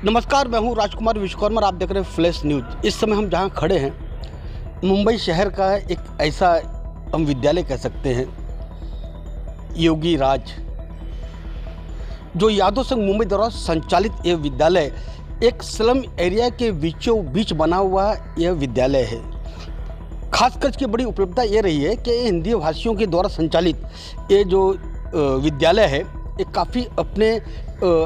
नमस्कार, मैं हूं राजकुमार विश्वकर्मा और आप देख रहे हैं फ्लैश न्यूज। इस समय हम जहां खड़े हैं मुंबई शहर का एक ऐसा हम विद्यालय कह सकते हैं, योगी राज, जो यादव संघ मुंबई द्वारा संचालित यह विद्यालय एक स्लम एरिया के बीचों बीच बना हुआ यह विद्यालय है। खासकर इसकी बड़ी उपलब्धता ये रही है कि हिंदी भाषियों के द्वारा संचालित ये जो विद्यालय है एक काफ़ी अपने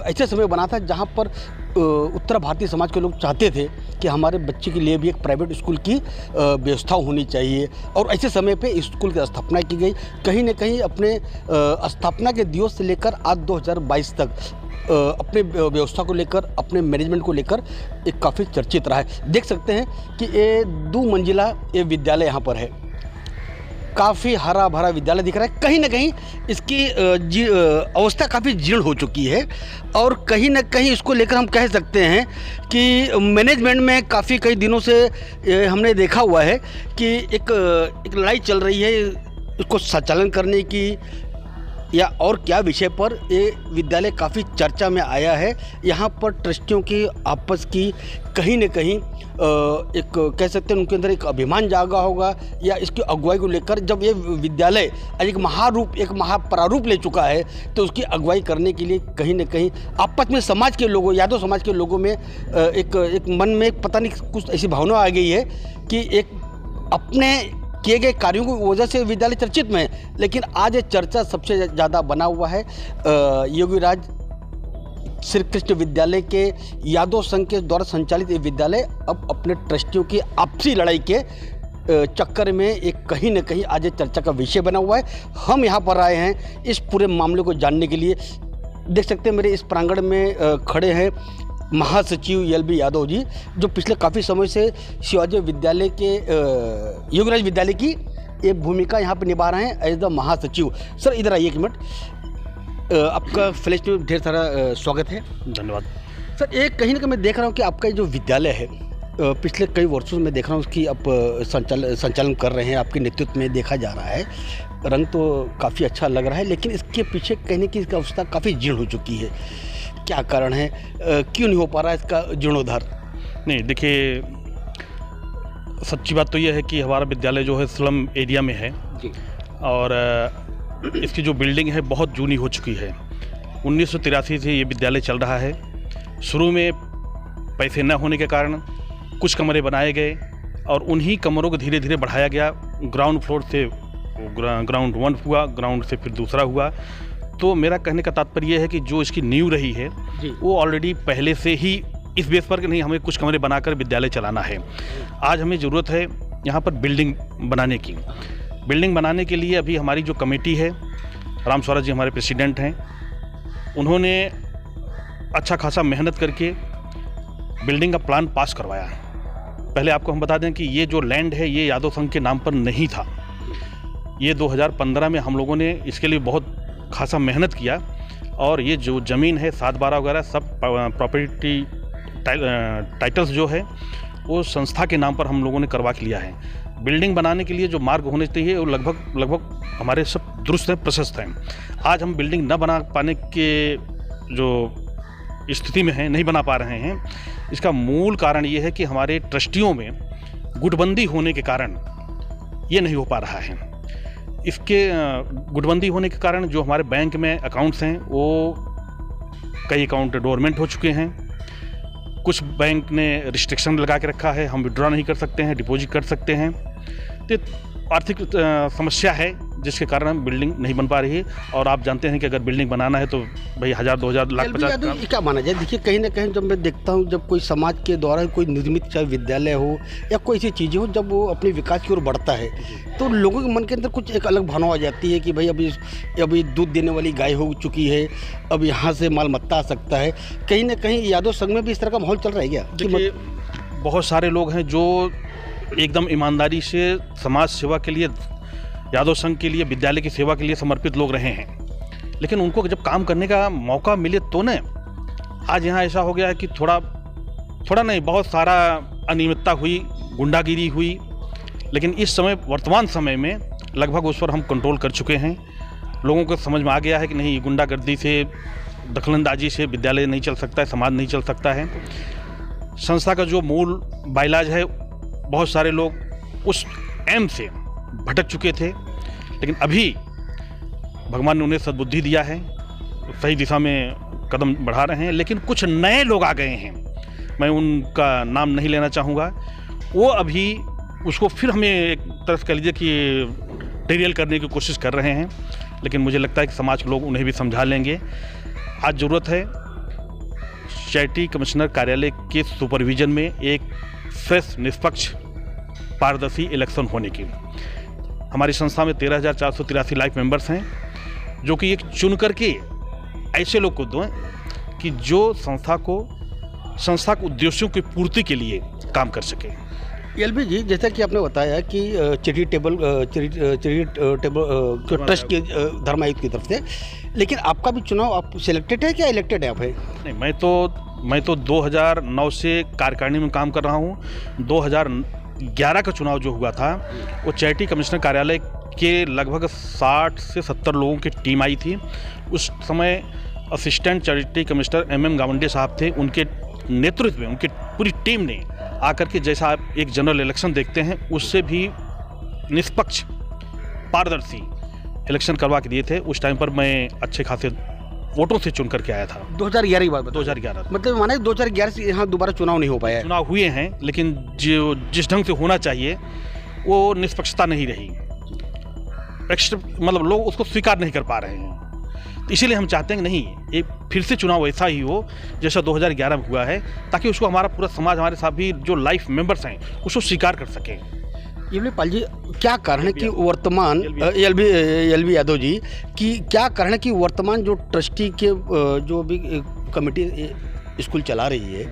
ऐसे समय बना था जहाँ पर उत्तर भारतीय समाज के लोग चाहते थे कि हमारे बच्चे के लिए भी एक प्राइवेट स्कूल की व्यवस्था होनी चाहिए, और ऐसे समय पे इस स्कूल की स्थापना की गई। कहीं न कहीं अपने स्थापना के दिवस से लेकर आज 2022 तक अपने व्यवस्था को लेकर, अपने मैनेजमेंट को लेकर एक काफ़ी चर्चित रहा है। देख सकते हैं कि ये 2 मंजिला ये विद्यालय यहाँ पर है। काफ़ी हरा भरा विद्यालय दिख रहा है। कहीं ना कहीं इसकी अवस्था काफ़ी जीर्ण हो चुकी है, और कहीं ना कहीं इसको लेकर हम कह सकते हैं कि मैनेजमेंट में काफ़ी कई दिनों से हमने देखा हुआ है कि एक लड़ाई चल रही है इसको संचालन करने की, या और क्या विषय पर ये विद्यालय काफ़ी चर्चा में आया है। यहाँ पर ट्रस्टियों की आपस की कहीं न कहीं एक कह सकते हैं उनके अंदर एक अभिमान जागा होगा, या इसकी अगुवाई को लेकर जब ये विद्यालय एक महारूप, एक महाप्रारूप ले चुका है तो उसकी अगुवाई करने के लिए कहीं न कहीं आपस में समाज के लोगों, यादव समाज के लोगों में एक मन में पता नहीं कुछ ऐसी भावना आ गई है कि एक अपने किए गए कार्यों की वजह से विद्यालय चर्चित में है। लेकिन आज ये चर्चा सबसे ज़्यादा बना हुआ है योगी राज श्री कृष्ण विद्यालय के यादव संघ के द्वारा संचालित ये विद्यालय अब अपने ट्रस्टियों की आपसी लड़ाई के चक्कर में एक कहीं न कहीं आज चर्चा का विषय बना हुआ है। हम यहाँ पर आए हैं इस पूरे मामले को जानने के लिए। देख सकते हैं मेरे इस प्रांगण में खड़े हैं महासचिव LB यादव जी, जो पिछले काफ़ी समय से शिवाजी विद्यालय के योगराज विद्यालय की एक भूमिका यहाँ पर निभा रहे हैं एज द महासचिव। सर इधर आइए एक मिनट, आपका फ्लैश में ढेर सारा स्वागत है। धन्यवाद सर। एक कहीं ना कहीं मैं देख रहा हूँ कि आपका जो विद्यालय है पिछले कई वर्षों में देख रहा हूँ उसकी आप संचालन कर रहे हैं, आपके नेतृत्व में देखा जा रहा है। रंग तो काफ़ी अच्छा लग रहा है, लेकिन इसके पीछे कहने की इसकी अवस्था काफ़ी जीर्ण हो चुकी है। क्या कारण है, क्यों नहीं हो पा रहा है इसका जीर्णोद्धार? नहीं, देखिए सच्ची बात तो यह है कि हमारा विद्यालय जो है स्लम एरिया में है जी, और इसकी जो बिल्डिंग है बहुत जूनी हो चुकी है। 1983 से ये विद्यालय चल रहा है। शुरू में पैसे न होने के कारण कुछ कमरे बनाए गए और उन्हीं कमरों को धीरे धीरे बढ़ाया गया। ग्राउंड फ्लोर से ग्राउंड 1 हुआ, ग्राउंड से फिर दूसरा हुआ। तो मेरा कहने का तात्पर्य यह है कि जो इसकी नींव रही है वो ऑलरेडी पहले से ही इस बेस पर कि नहीं हमें कुछ कमरे बनाकर विद्यालय चलाना है। आज हमें ज़रूरत है यहाँ पर बिल्डिंग बनाने की। बिल्डिंग बनाने के लिए अभी हमारी जो कमेटी है, राम स्वराज जी हमारे प्रेसिडेंट हैं, उन्होंने अच्छा खासा मेहनत करके बिल्डिंग का प्लान पास करवाया। पहले आपको हम बता दें कि ये जो लैंड है ये यादव संघ के नाम पर नहीं था। ये 2015 में हम लोगों ने इसके लिए बहुत खासा मेहनत किया, और ये जो ज़मीन है 7/12 वगैरह सब प्रॉपर्टी टाइटल्स जो है वो संस्था के नाम पर हम लोगों ने करवा के लिया है। बिल्डिंग बनाने के लिए जो मार्ग होने चाहिए वो लगभग हमारे सब दुरुस्त हैं, प्रशस्त हैं। आज हम बिल्डिंग न बना पाने के जो स्थिति में हैं, नहीं बना पा रहे हैं, इसका मूल कारण ये है कि हमारे ट्रस्टियों में गुटबंदी होने के कारण ये नहीं हो पा रहा है। इसके गुटबंदी होने के कारण जो हमारे बैंक में अकाउंट्स हैं वो कई अकाउंट डोरमेंट हो चुके हैं। कुछ बैंक ने रिस्ट्रिक्शन लगा के रखा है, हम विड्रॉ नहीं कर सकते हैं, डिपॉजिट कर सकते हैं। तो आर्थिक समस्या है जिसके कारण हम बिल्डिंग नहीं बन पा रही है। और आप जानते हैं कि अगर बिल्डिंग बनाना है तो भाई 1000, 2000, लाख 50 क्या माना जाए। देखिए कहीं ना कहीं जब मैं देखता हूँ जब कोई समाज के द्वारा कोई निर्मित चाहे विद्यालय हो या कोई ऐसी चीज़ें हो, जब वो अपने विकास की ओर बढ़ता है तो लोगों के मन के अंदर कुछ एक अलग भावना आ जाती है कि भाई अभी दूध देने वाली गाय हो चुकी है, अब यहाँ से माल मत्ता आ सकता है। कहीं ना कहीं यादव संघ में भी इस तरह का माहौल चल रहा है क्या? देखिए बहुत सारे लोग हैं जो एकदम ईमानदारी से समाज सेवा के लिए, यादव संघ के लिए, विद्यालय की सेवा के लिए समर्पित लोग रहे हैं, लेकिन उनको जब काम करने का मौका मिले तो न, आज यहाँ ऐसा हो गया है कि थोड़ा नहीं बहुत सारा अनियमितता हुई, गुंडागिरी हुई। लेकिन इस समय वर्तमान समय में लगभग उस पर हम कंट्रोल कर चुके हैं। लोगों को समझ में आ गया है कि नहीं, गुंडागर्दी से दखलंदाजी से विद्यालय नहीं चल सकता है, समाज नहीं चल सकता है। संस्था का जो मूल बाइलाज है, बहुत सारे लोग उस एम से भटक चुके थे, लेकिन अभी भगवान ने उन्हें सद्बुद्धि दिया है, सही दिशा में कदम बढ़ा रहे हैं। लेकिन कुछ नए लोग आ गए हैं, मैं उनका नाम नहीं लेना चाहूँगा, वो अभी उसको फिर हमें एक तरह से कह लीजिए कि डिरेल करने की कोशिश कर रहे हैं। लेकिन मुझे लगता है कि समाज के लोग उन्हें भी समझा लेंगे। आज ज़रूरत है चैरिटी कमिश्नर कार्यालय के सुपरविजन में एक फ्रेश, निष्पक्ष, पारदर्शी इलेक्शन होने की। हमारी संस्था में 13,483 लाइफ मेंबर्स हैं, जो कि एक चुन करके ऐसे लोग को दें कि जो संस्था के उद्देश्यों की पूर्ति के लिए काम कर सके। एलबी जी, जैसा कि आपने बताया कि चैरिटेबल ट्रस्ट के धर्म आयुक्त की तरफ से, लेकिन आपका भी चुनाव आप सिलेक्टेड है क्या इलेक्टेड है आप है? नहीं, मैं तो 2009 से कार्यकारिणी में काम कर रहा हूँ। 2011 का चुनाव जो हुआ था वो चैरिटी कमिश्नर कार्यालय के लगभग 60 से 70 लोगों की टीम आई थी। उस समय assistant charity commissioner MM Gawande साहब थे। उनके नेतृत्व में उनकी पूरी टीम ने आकर के, जैसा आप एक जनरल इलेक्शन देखते हैं, उससे भी निष्पक्ष, पारदर्शी इलेक्शन करवा के दिए थे। उस टाइम पर मैं अच्छे खासे वोटों से चुन करके आया था। 2011 की बात है? 2011। मतलब माना 2011 से यहाँ दोबारा चुनाव नहीं हो पाया? चुनाव हुए हैं, लेकिन जो जिस ढंग से होना चाहिए वो निष्पक्षता नहीं रही। मतलब लोग उसको स्वीकार नहीं कर पा रहे हैं। तो इसीलिए हम चाहते हैं कि नहीं, एक फिर से चुनाव ऐसा ही हो जैसा 2011 में हुआ है, ताकि उसको हमारा पूरा समाज, हमारे साथ भी जो लाइफ मेंबर्स हैं, उसको स्वीकार कर सकें। ये पाल जी, क्या कारण है कि वर्तमान एलबी यादव जी कि क्या कारण है कि वर्तमान जो ट्रस्टी के जो भी कमेटी स्कूल चला रही है,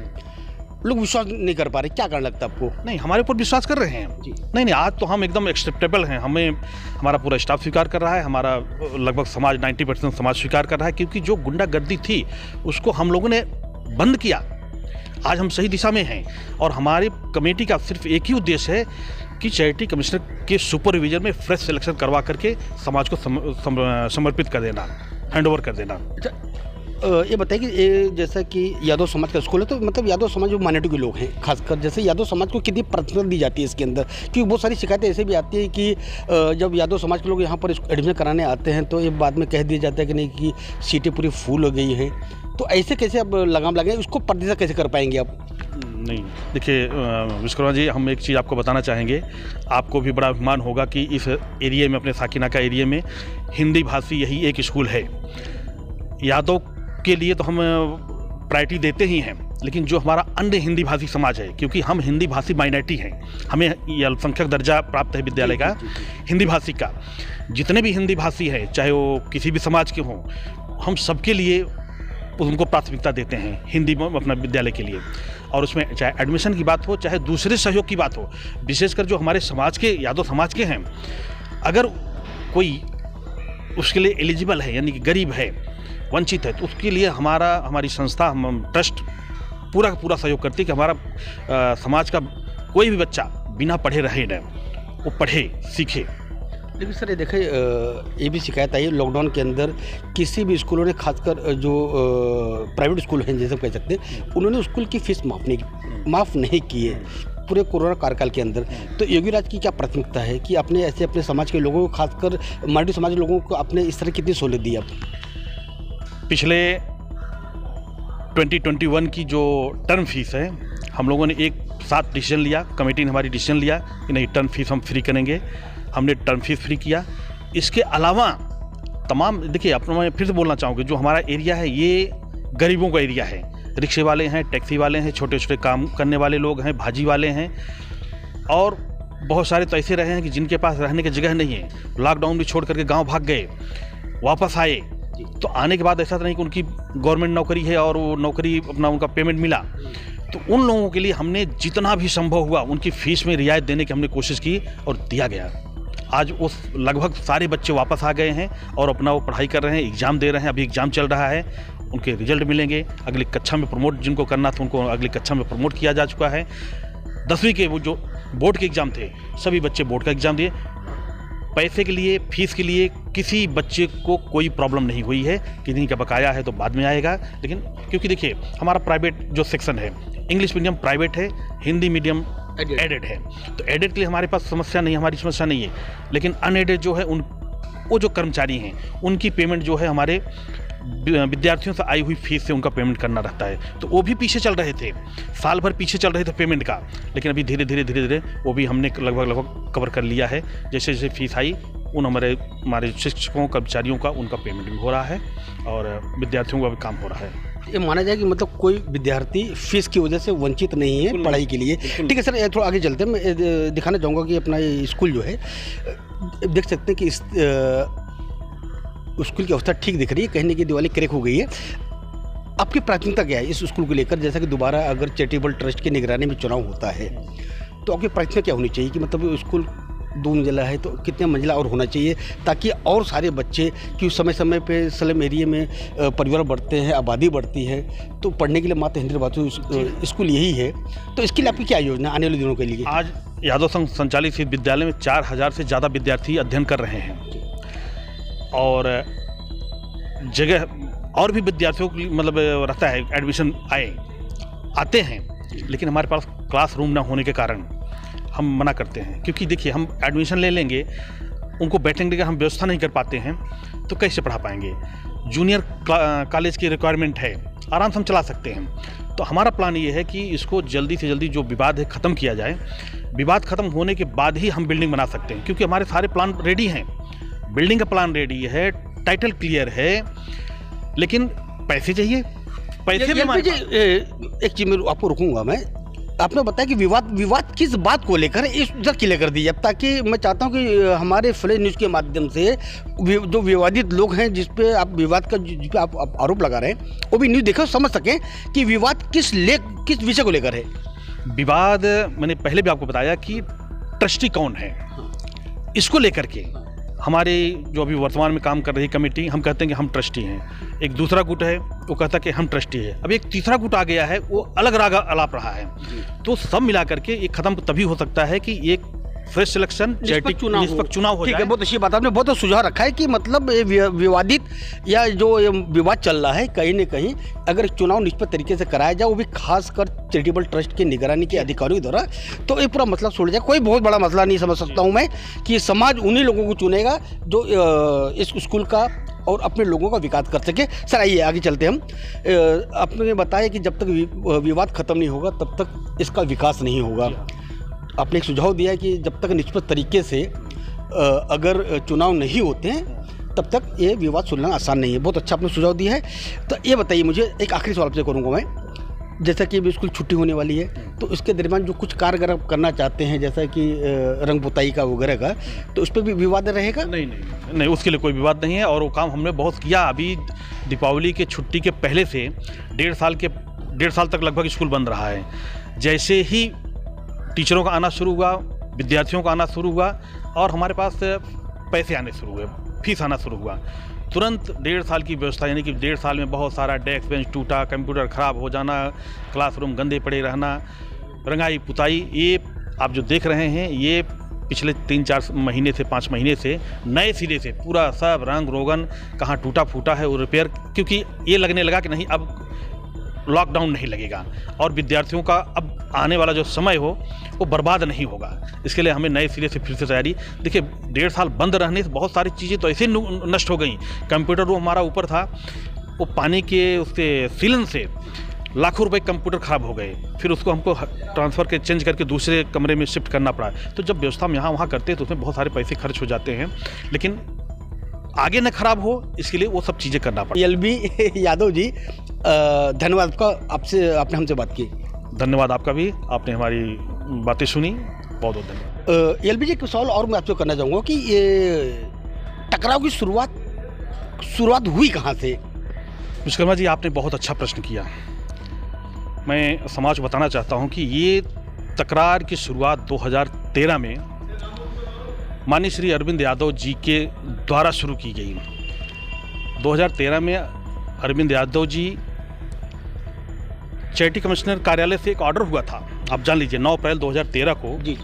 लोग विश्वास नहीं कर पा रहे? क्या कारण लगता है आपको? नहीं, हमारे ऊपर विश्वास कर रहे हैं जी। नहीं, आज तो हम एकदम एक्सेप्टेबल हैं। हमें हमारा पूरा स्टाफ स्वीकार कर रहा है, हमारा लगभग समाज 90% समाज स्वीकार कर रहा है, क्योंकि जो गुंडागर्दी थी उसको हम लोगों ने बंद किया। आज हम सही दिशा में हैं और हमारी कमेटी का सिर्फ एक ही उद्देश्य है कि चैरिटी कमिश्नर के सुपरविजन में फ्रेश सिलेक्शन करवा करके समाज को समर्पित कर देना, हैंडओवर कर देना। ये बताइए कि जैसा कि यादव समाज का स्कूल है, तो मतलब यादव समाज जो माइनॉरिटी के लोग हैं, खासकर जैसे यादव समाज को कितनी प्राथमिकता दी जाती है इसके अंदर? क्योंकि बहुत सारी शिकायतें ऐसे भी आती है कि जब यादव समाज के लोग यहाँ पर एडमिशन कराने आते हैं तो ये बाद में कह दिया जाता है कि नहीं कि सीटें पूरी फुल हो गई हैं। तो ऐसे कैसे अब लगाम लगे, उसको प्रतिशत कैसे कर पाएंगे आप? नहीं, देखिए विश्वकर्मा जी, हम एक चीज़ आपको बताना चाहेंगे। आपको भी बड़ा अभिमान होगा कि इस एरिया में, अपने साकिनाका एरिया में, हिंदी भाषी यही एक स्कूल है। यादव के लिए तो हम प्रायोरिटी देते ही हैं, लेकिन जो हमारा अन्य हिंदी भाषी समाज है, क्योंकि हम हिंदी भाषी माइनॉरिटी हैं, हमें ये अल्पसंख्यक दर्जा प्राप्त है विद्यालय का हिंदी भाषी का। जितने भी हिंदी भाषी हैं, चाहे वो किसी भी समाज के हों, हम सबके लिए उनको प्राथमिकता देते हैं हिंदी में अपना विद्यालय के लिए। और उसमें चाहे एडमिशन की बात हो, चाहे दूसरे सहयोग की बात हो, विशेषकर जो हमारे समाज के, यादव समाज के हैं, अगर कोई उसके लिए एलिजिबल है, यानी कि गरीब है, वंचित है, तो उसके लिए हमारी संस्था, हम ट्रस्ट पूरा का पूरा सहयोग करती है कि हमारा समाज का कोई भी बच्चा बिना पढ़े रहे न, वो पढ़े सीखे। लेकिन सर ये देखें, ये भी शिकायत आई है लॉकडाउन के अंदर किसी भी स्कूलों ने, खासकर जो प्राइवेट स्कूल हैं जैसे कह सकते हैं, उन्होंने स्कूल की फीस माफ़ नहीं की है पूरे कोरोना कार्यकाल के अंदर। तो योगी राज की क्या प्राथमिकता है कि आपने ऐसे अपने समाज के लोगों को, खासकर माइनॉरिटी समाज के लोगों को आपने इस तरह कितनी सहूलियत दी? आप पिछले 2021 की जो टर्म फीस है, हम लोगों ने एक साथ डिसीजन लिया, कमेटी ने हमारी डिसीजन लिया कि नहीं, टर्म फीस हम फ्री करेंगे। हमने टर्म फीस फ्री किया। इसके अलावा तमाम, देखिए अपना मैं फिर से बोलना चाहूँगा, जो हमारा एरिया है ये गरीबों का एरिया है। रिक्शे वाले हैं, टैक्सी वाले हैं, छोटे छोटे काम करने वाले लोग हैं, भाजी वाले हैं, और बहुत सारे तो ऐसे रहे हैं कि जिनके पास रहने की जगह नहीं है, लॉकडाउन भी छोड़ करके गाँव भाग गए, वापस आए। तो आने के बाद ऐसा नहीं कि उनकी गवर्नमेंट नौकरी है और वो नौकरी अपना उनका पेमेंट मिला, तो उन लोगों के लिए हमने जितना भी संभव हुआ उनकी फ़ीस में रियायत देने की हमने कोशिश की और दिया गया। आज उस लगभग सारे बच्चे वापस आ गए हैं और अपना वो पढ़ाई कर रहे हैं, एग्ज़ाम दे रहे हैं। अभी एग्ज़ाम चल रहा है, उनके रिजल्ट मिलेंगे। अगली कक्षा में प्रमोट जिनको करना था उनको अगली कक्षा में प्रमोट किया जा चुका है। 10वीं के वो जो बोर्ड के एग्ज़ाम थे, सभी बच्चे बोर्ड का एग्ज़ाम दिए। पैसे के लिए, फीस के लिए किसी बच्चे को कोई प्रॉब्लम नहीं हुई है। किसी का बकाया है तो बाद में आएगा, लेकिन क्योंकि देखिए हमारा प्राइवेट जो सेक्शन है, इंग्लिश मीडियम प्राइवेट है, हिंदी मीडियम एडेड है। तो एडेड के लिए हमारे पास समस्या नहीं है, हमारी समस्या नहीं है। लेकिन अनएडेड जो है वो जो कर्मचारी हैं उनकी पेमेंट जो है हमारे विद्यार्थियों से आई हुई फीस से उनका पेमेंट करना रहता है। तो वो भी पीछे चल रहे थे, साल भर पीछे चल रहे थे पेमेंट का, लेकिन अभी धीरे धीरे वो भी हमने लगभग कवर कर लिया है। जैसे जैसे फीस आई उन हमारे शिक्षकों कर्मचारियों का उनका पेमेंट भी हो रहा है और विद्यार्थियों का भी काम हो रहा है। ये माना जाए कि मतलब कोई विद्यार्थी फीस की वजह से वंचित नहीं है पढ़ाई के लिए। ठीक है सर, थोड़ा आगे चलते हैं। मैं दिखाना चाहूँगा कि अपना ये स्कूल जो है, देख सकते हैं कि इस स्कूल की अवस्था ठीक दिख रही है, कहीं न कहीं दीवारें क्रैक हो गई है। आपकी प्राथमिकता क्या है इस स्कूल को लेकर? जैसा कि दोबारा अगर चैरिटेबल ट्रस्ट की निगरानी में चुनाव होता है तो आपकी प्राथमिकता क्या होनी चाहिए कि मतलब स्कूल 2 मंजिला है तो कितने मंजिला और होना चाहिए, ताकि और सारे बच्चे, कि समय समय पे स्लम एरिया में परिवार बढ़ते हैं, आबादी बढ़ती है, तो पढ़ने के लिए मात्र हिंदी बातों स्कूल यही है। तो इसके लिए आपकी क्या योजना आने वाले दिनों के लिए? आज यादव संघ संचालित इस विद्यालय में 4000 से ज़्यादा विद्यार्थी अध्ययन कर रहे हैं और जगह और भी विद्यार्थियों को मतलब रहता है एडमिशन आते हैं, लेकिन हमारे पास क्लासरूम ना होने के कारण हम मना करते हैं। क्योंकि देखिए हम एडमिशन ले लेंगे, उनको बैठने की हम व्यवस्था नहीं कर पाते हैं तो कैसे पढ़ा पाएंगे। जूनियर कॉलेज की रिक्वायरमेंट है, आराम से हम चला सकते हैं। तो हमारा प्लान ये है कि इसको जल्दी से जल्दी जो विवाद है ख़त्म किया जाए। विवाद ख़त्म होने के बाद ही हम बिल्डिंग बना सकते हैं, क्योंकि हमारे सारे प्लान रेडी हैं। बिल्डिंग का प्लान रेडी है, टाइटल क्लियर है, लेकिन पैसे चाहिए। पैसे भी एक चीज़ में आपको रुकूंगा मैं। आपने बताया कि विवाद किस बात को लेकर है, इस जगह क्लियर कर दीजिए, ताकि मैं चाहता हूं कि हमारे फ्लैश न्यूज़ के माध्यम से जो विवादित लोग हैं जिस पे आप विवाद का जिस पे आप आरोप लगा रहे हैं वो भी न्यूज़ देखें, समझ सकें कि विवाद किस विषय को लेकर है। विवाद मैंने पहले भी आपको बताया कि ट्रस्टी कौन है, इसको लेकर के हमारे जो अभी वर्तमान में काम कर रही कमेटी, हम कहते हैं कि हम ट्रस्टी हैं। एक दूसरा गुट है वो कहता है कि हम ट्रस्टी है। अब एक तीसरा गुट आ गया है, वो अलग राग आलाप रहा है। तो सब मिला करके ये खत्म तभी हो सकता है कि एक फ्रेश सिलेक्शन, निष्पक्ष चुनाव हो जाए। ठीक है, बहुत अच्छी बात आपने बहुत सुझाव रखा है कि मतलब विवादित या जो विवाद चल रहा है कहीं न कहीं अगर चुनाव निष्पक्ष तरीके से कराया जाए, वो भी खासकर चैरिटेबल ट्रस्ट की निगरानी के अधिकारियों द्वारा, तो ये पूरा मसला सुलझ जाए। कोई बहुत बड़ा मसला नहीं समझ सकता हूँ मैं कि समाज उन्हीं लोगों को चुनेगा जो इस स्कूल का और अपने लोगों का विकास कर सके। सर आइए आगे चलते हम। आपने बताया कि जब तक विवाद खत्म नहीं होगा तब तक इसका विकास नहीं होगा। आपने एक सुझाव दिया है कि जब तक निष्पक्ष तरीके से अगर चुनाव नहीं होते हैं तब तक ये विवाद सुलझाना आसान नहीं है। बहुत अच्छा आपने सुझाव दिया है। तो ये बताइए मुझे, एक आखिरी सवाल आपसे करूँगा मैं, जैसा कि अभी स्कूल छुट्टी होने वाली है तो इसके दरमियान जो कुछ कार्य अगर आप करना चाहते हैं जैसा कि रंग पुताई का वगैरह का, तो उस पर भी विवाद रहेगा? नहीं, उसके लिए कोई विवाद नहीं है और वो काम हमने बहुत किया। अभी दीपावली के छुट्टी के पहले से 1.5 साल तक लगभग स्कूल बंद रहा है। जैसे ही टीचरों का आना शुरू हुआ, विद्यार्थियों का आना शुरू हुआ और हमारे पास पैसे आने शुरू हुए, फीस आना शुरू हुआ, तुरंत 1.5 साल की व्यवस्था, यानी कि 1.5 साल में बहुत सारा डेस्क बेंच टूटा, कंप्यूटर ख़राब हो जाना, क्लासरूम गंदे पड़े रहना, रंगाई पुताई, ये आप जो देख रहे हैं ये पिछले 3-4 महीने से 5 महीने से नए सिरे से पूरा सब रंग रोगन कहाँ टूटा फूटा है वो रिपेयर, क्योंकि ये लगने लगा कि नहीं अब लॉकडाउन नहीं लगेगा और विद्यार्थियों का अब आने वाला जो समय हो वो बर्बाद नहीं होगा। इसके लिए हमें नए सिरे से फिर से तैयारी। देखिए 1.5 साल बंद रहने से बहुत सारी चीज़ें तो ऐसे नष्ट हो गई। कंप्यूटर रूम हमारा ऊपर था, वो पानी के उससे सीलन से लाखों रुपए कंप्यूटर ख़राब हो गए, फिर उसको हमको ट्रांसफ़र के चेंज करके दूसरे कमरे में शिफ्ट करना पड़ा। तो जब व्यवस्था हम यहाँ वहाँ करते हैं तो उसमें बहुत सारे पैसे खर्च हो जाते हैं, लेकिन आगे न खराब हो इसके लिए वो सब चीज़ें करना पड़ा। एलबी यादव जी, धन्यवाद आपका, आपने हमसे बात की। धन्यवाद आपका भी, आपने हमारी बातें सुनी, बहुत बहुत धन्यवाद। एलबी जी, एक सवाल और मैं आपसे करना चाहूँगा कि ये टकराव की शुरुआत हुई कहाँ से? विश्वकर्मा जी, आपने बहुत अच्छा प्रश्न किया। मैं समाज को बताना चाहता हूँ कि ये तकरार की शुरुआत 2013 में माननीय श्री अरविंद यादव जी के द्वारा शुरू की गई। 2013 में अरविंद यादव जी चैरिटी कमिश्नर कार्यालय से एक ऑर्डर हुआ था, आप जान लीजिए 9 अप्रैल 2013 को। जी।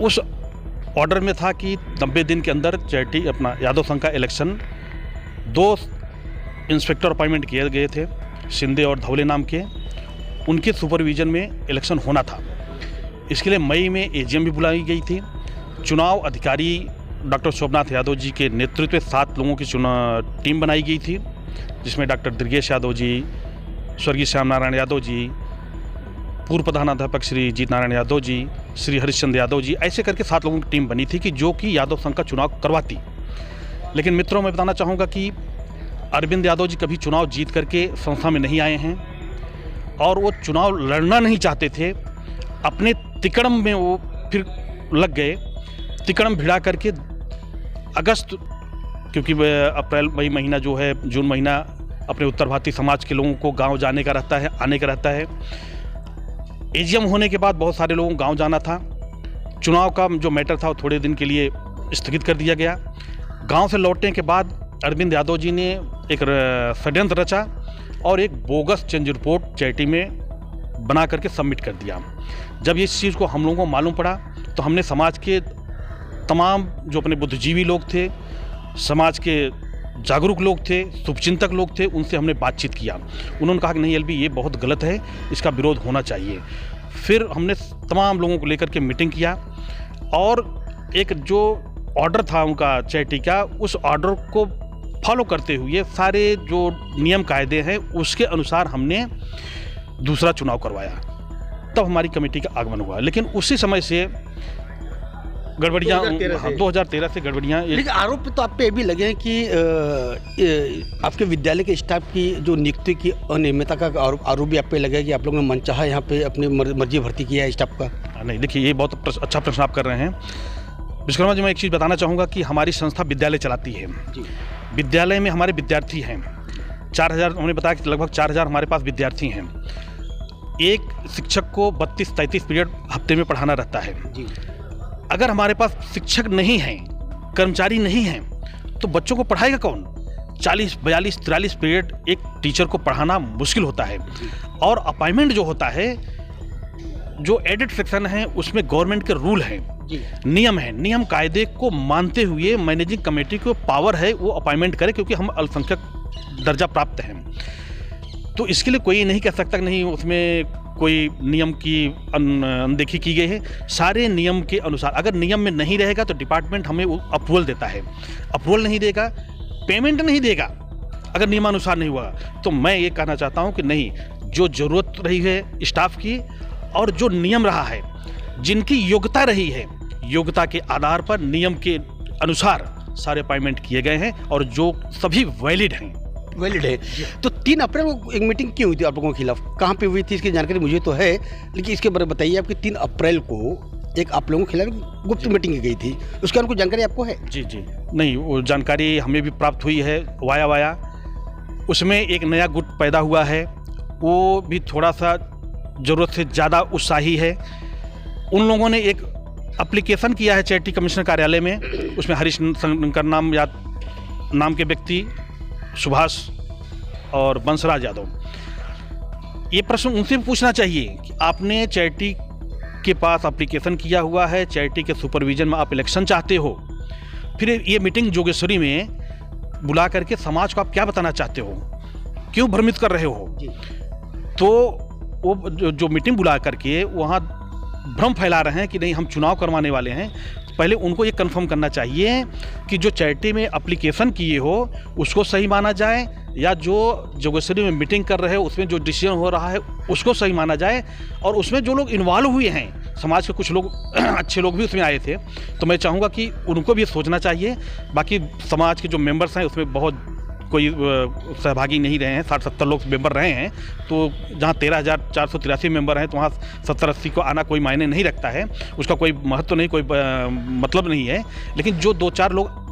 उस ऑर्डर में था कि 90 दिन के अंदर चैरिटी अपना यादव संघ का इलेक्शन 2 इंस्पेक्टर अपॉइंटमेंट किए गए थे, शिंदे और धवले नाम के, उनके सुपरविजन में इलेक्शन होना था। इसके लिए मई में एजीएम भी बुलाई गई थी। चुनाव अधिकारी डॉक्टर शोभनाथ यादव जी के नेतृत्व में 7 लोगों की टीम बनाई गई थी, जिसमें डॉक्टर दुर्गेश यादव जी, स्वर्गीय श्याम नारायण यादव जी, पूर्व प्रधानाध्यापक श्री जीत नारायण यादव जी, श्री हरिश्चंद्र यादव जी, ऐसे करके 7 लोगों की टीम बनी थी कि जो कि यादव संघ का चुनाव करवाती। लेकिन मित्रों, मैं बताना चाहूँगा कि अरविंद यादव जी कभी चुनाव जीत करके संस्था में नहीं आए हैं और वो चुनाव लड़ना नहीं चाहते थे। अपने तिकड़म में वो फिर लग गए, तिकड़म भिड़ा करके अगस्त, क्योंकि अप्रैल मई महीना जो है, जून महीना अपने उत्तर भारतीय समाज के लोगों को गांव जाने का रहता है, आने का रहता है। एजीएम होने के बाद बहुत सारे लोगों को गांव जाना था। चुनाव का जो मैटर था वो थोड़े दिन के लिए स्थगित कर दिया गया। गांव से लौटने के बाद अरविंद यादव जी ने एक षड्यंत्र रचा और एक बोगस चेंज रिपोर्ट चैरिटी में बना करके सबमिट कर दिया। जब इस चीज़ को हम लोगों को मालूम पड़ा तो हमने समाज के तमाम जो अपने बुद्धिजीवी लोग थे, समाज के जागरूक लोग थे, शुभचिंतक लोग थे, उनसे हमने बातचीत किया। उन्होंने कहा कि नहीं एलबी, ये बहुत गलत है, इसका विरोध होना चाहिए। फिर हमने तमाम लोगों को लेकर के मीटिंग किया और एक जो ऑर्डर था उनका चैरिटी का, उस ऑर्डर को फॉलो करते हुए सारे जो नियम कायदे हैं उसके अनुसार हमने दूसरा चुनाव करवाया। तब हमारी कमेटी का आगमन हुआ। लेकिन उसी समय से गड़बड़ियाँ 2013 से गड़बड़ियाँ। लेकिन आरोप तो आप पे भी लगे हैं कि आपके विद्यालय के स्टाफ की जो नियुक्ति की अनियमितता का आरोप भी आप पे लगे कि आप लोगों ने मनचाहा यहाँ पे अपनी मर्जी भर्ती किया है स्टाफ का। नहीं, देखिए, ये बहुत अच्छा प्रश्न आप कर रहे हैं विश्वकर्मा जी। मैं एक चीज़ बताना चाहूँगा कि हमारी संस्था विद्यालय चलाती है। विद्यालय में हमारे विद्यार्थी हैं 4000, उन्होंने बताया कि लगभग 4000 हमारे पास विद्यार्थी हैं। एक शिक्षक को 32-33 पीरियड हफ्ते में पढ़ाना रहता है। अगर हमारे पास शिक्षक नहीं हैं, कर्मचारी नहीं हैं, तो बच्चों को पढ़ाएगा कौन? 40, 42, 43 पीरियड एक टीचर को पढ़ाना मुश्किल होता है। और अपॉइंटमेंट जो होता है, जो एडिट सेक्शन है, उसमें गवर्नमेंट के रूल हैं, नियम है, नियम कायदे को मानते हुए मैनेजिंग कमेटी को पावर है वो अपॉइंटमेंट करे, क्योंकि हम अल्पसंख्यक दर्जा प्राप्त हैं। तो इसके लिए कोई नहीं कह सकता नहीं उसमें कोई नियम की अनदेखी की गई है। सारे नियम के अनुसार, अगर नियम में नहीं रहेगा तो डिपार्टमेंट हमें अप्रूवल देता है, अप्रूवल नहीं देगा, पेमेंट नहीं देगा अगर नियमानुसार नहीं हुआ। तो मैं ये कहना चाहता हूँ कि नहीं, जो ज़रूरत रही है स्टाफ की और जो नियम रहा है, जिनकी योग्यता रही है, योग्यता के आधार पर नियम के अनुसार सारे अपॉइंटमेंट किए गए हैं और जो सभी वैलिड हैं। तो 3 अप्रैल को एक मीटिंग क्यों हुई थी आप लोगों के खिलाफ? कहाँ पे हुई थी इसकी जानकारी मुझे तो है, लेकिन इसके बारे में बताइए। आपकी 3 अप्रैल को एक आप लोगों के खिलाफ गुप्त मीटिंग की गई थी, उसके बारे में कुछ जानकारी आपको है? जी, नहीं, वो जानकारी हमें भी प्राप्त हुई है वाया। उसमें एक नया गुट पैदा हुआ है, वो भी थोड़ा सा ज़रूरत से ज़्यादा उत्साही है। उन लोगों ने एक एप्लीकेशन किया है चैरिटी कमिश्नर कार्यालय में, उसमें हरीश शंकर नाम के व्यक्ति, सुभाष और बंसराज यादव। ये प्रश्न उनसे पूछना चाहिए कि आपने चैरिटी के पास एप्लीकेशन किया हुआ है, चैरिटी के सुपरविजन में आप इलेक्शन चाहते हो, फिर ये मीटिंग जोगेश्वरी में बुला करके समाज को आप क्या बताना चाहते हो, क्यों भ्रमित कर रहे हो? तो वो जो मीटिंग बुला करके वहाँ भ्रम फैला रहे हैं कि नहीं हम चुनाव करवाने वाले हैं। पहले उनको ये कंफर्म करना चाहिए कि जो चैरिटी में एप्लीकेशन किए हो उसको सही माना जाए, या जो जोगेश्वरी में मीटिंग कर रहे हो उसमें जो डिसीजन हो रहा है उसको सही माना जाए। और उसमें जो लोग इन्वॉल्व हुए हैं, समाज के कुछ लोग अच्छे लोग भी उसमें आए थे, तो मैं चाहूँगा कि उनको भी सोचना चाहिए। बाकी समाज के जो मेंबर्स हैं उसमें बहुत कोई सहभागी नहीं रहे हैं, 60-70 लोग मेंबर रहे हैं। तो जहाँ 13,483 मेंबर हैं तो वहाँ 70-80 को आना कोई मायने नहीं रखता है, उसका कोई महत्व नहीं, कोई मतलब नहीं है। लेकिन जो 2-4 लोग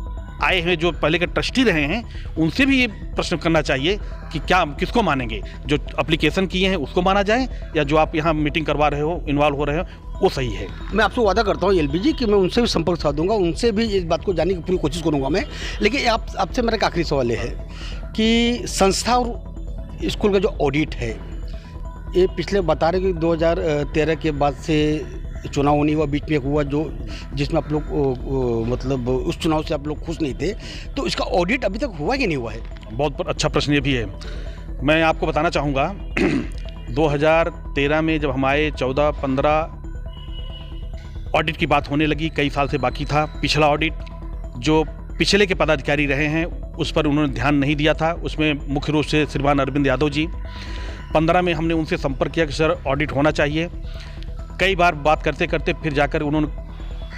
आए हैं जो पहले के ट्रस्टी रहे हैं, उनसे भी ये प्रश्न करना चाहिए कि क्या किसको मानेंगे, जो एप्लीकेशन किए हैं उसको माना जाए, या जो आप यहाँ मीटिंग करवा रहे हो, इन्वॉल्व हो रहे हो, वो सही है। मैं आपसे वादा करता हूँ एलबी जी कि मैं उनसे भी संपर्क साधूंगा, उनसे भी इस बात को जानने की पूरी कोशिश करूँगा मैं। लेकिन आपसे मेरा एक आखिरी सवाल है कि संस्था और स्कूल का जो ऑडिट है, ये पिछले बता रहे कि 2013 के बाद से चुनाव नहीं हुआ, बीच में एक हुआ जो जिसमें आप लोग मतलब उस चुनाव से आप लोग खुश नहीं थे, तो इसका ऑडिट अभी तक हुआ कि नहीं हुआ है? बहुत अच्छा प्रश्न ये भी है। मैं आपको बताना चाहूँगा 2013 में जब हम आए 14-15 ऑडिट की बात होने लगी, कई साल से बाकी था। पिछला ऑडिट जो पिछले के पदाधिकारी रहे हैं उस पर उन्होंने ध्यान नहीं दिया था, उसमें मुख्य रूप से श्रीमान अरविंद यादव जी। 15 में हमने उनसे संपर्क किया कि सर ऑडिट होना चाहिए। कई बार बात करते करते फिर जाकर उन्होंने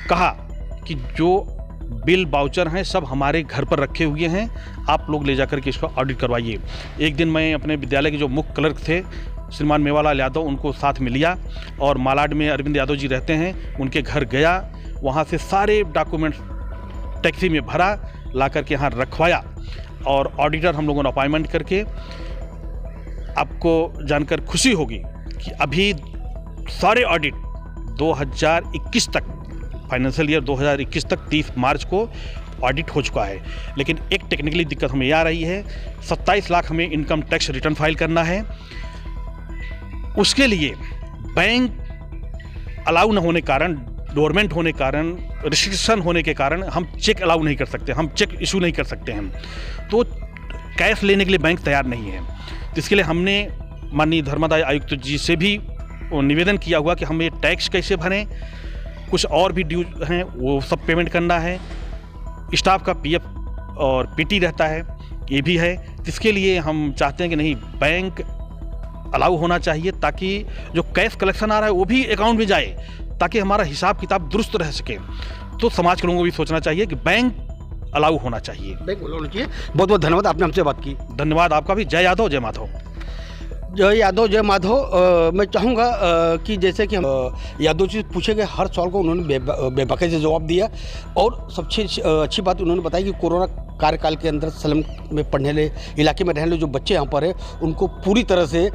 कहा कि जो बिल बाउचर हैं सब हमारे घर पर रखे हुए हैं, आप लोग ले जाकर के इसका ऑडिट करवाइए। एक दिन मैं अपने विद्यालय के जो मुख्य क्लर्क थे श्रीमान मेवालाल यादव, उनको साथ में लिया और मालाड में अरविंद यादव जी रहते हैं, उनके घर गया। वहाँ से सारे डॉक्यूमेंट्स टैक्सी में भरा, ला करके यहाँ रखवाया और ऑडिटर हम लोगों ने अपॉइंटमेंट करके, आपको जानकर खुशी होगी कि अभी सारे ऑडिट 2021 तक, फाइनेंशियल ईयर 2021 तक 30 मार्च को ऑडिट हो चुका है। लेकिन एक टेक्निकली दिक्कत हमें आ रही है, 27 लाख हमें इनकम टैक्स रिटर्न फाइल करना है। उसके लिए बैंक अलाउ न होने कारण, डोरमेंट होने कारण, रिस्ट्रिक्शन होने के कारण हम चेक अलाउ नहीं कर सकते, हम चेक इशू नहीं कर सकते हैं, तो कैश लेने के लिए बैंक तैयार नहीं है। तो इसके लिए हमने माननीय धर्मादाय आयुक्त जी से भी निवेदन किया हुआ कि हम ये टैक्स कैसे भरें, कुछ और भी ड्यूज हैं वो सब पेमेंट करना है, स्टाफ का पीएफ और पीटी रहता है, ये भी है। इसके लिए हम चाहते हैं कि नहीं, बैंक अलाउ होना चाहिए ताकि जो कैश कलेक्शन आ रहा है वो भी अकाउंट में जाए, ताकि हमारा हिसाब किताब दुरुस्त रह सके। तो समाज के लोगों को भी सोचना चाहिए कि बैंक अलाउ होना चाहिए। बैंक अलाउ होना चाहिए। बहुत बहुत धन्यवाद, आपने हमसे बात की। धन्यवाद आपका भी। जय यादव, जय माधव। जय यादव, जय माधव। मैं चाहूँगा कि जैसे कि हम यादव जी पूछे गए हर सवाल को उन्होंने बेबाकी से जवाब दिया, और सबसे अच्छी बात उन्होंने बताई कि कोरोना कार्यकाल के अंदर सलम में पढ़ने वाले, इलाके में रहने वाले जो बच्चे यहाँ पर हैं उनको पूरी तरह से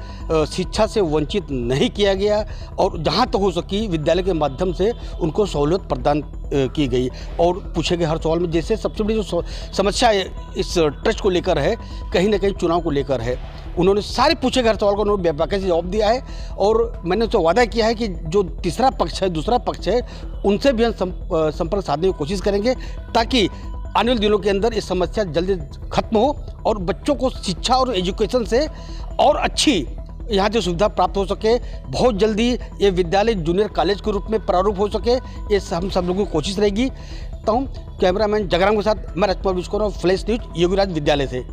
शिक्षा से वंचित नहीं किया गया, और जहाँ तक हो सकी विद्यालय के माध्यम से उनको सहूलियत प्रदान की गई। और पूछे गए हर सवाल में जैसे सबसे बड़ी जो समस्या इस ट्रस्ट को लेकर है, कहीं ना कहीं चुनाव को लेकर है, उन्होंने सारे पूछे गए हर सवाल को उन्होंने बेबाकी से जवाब दिया है। और मैंने तो वादा किया है कि जो तीसरा पक्ष है, दूसरा पक्ष है, उनसे भी हम संपर्क साधने की कोशिश करेंगे ताकि आने वाले दिनों के अंदर ये समस्या जल्दी खत्म हो और बच्चों को शिक्षा और एजुकेशन से और अच्छी यहाँ से सुविधा प्राप्त हो सके। बहुत जल्दी ये विद्यालय जूनियर कॉलेज के रूप में प्रारूप हो सके, ये हम सब लोगों की कोशिश रहेगी। तो कैमरामैन जगराम के साथ मैं राजकुमार विश्वकर्मा, फ्लैश न्यूज, योगीराज विद्यालय से।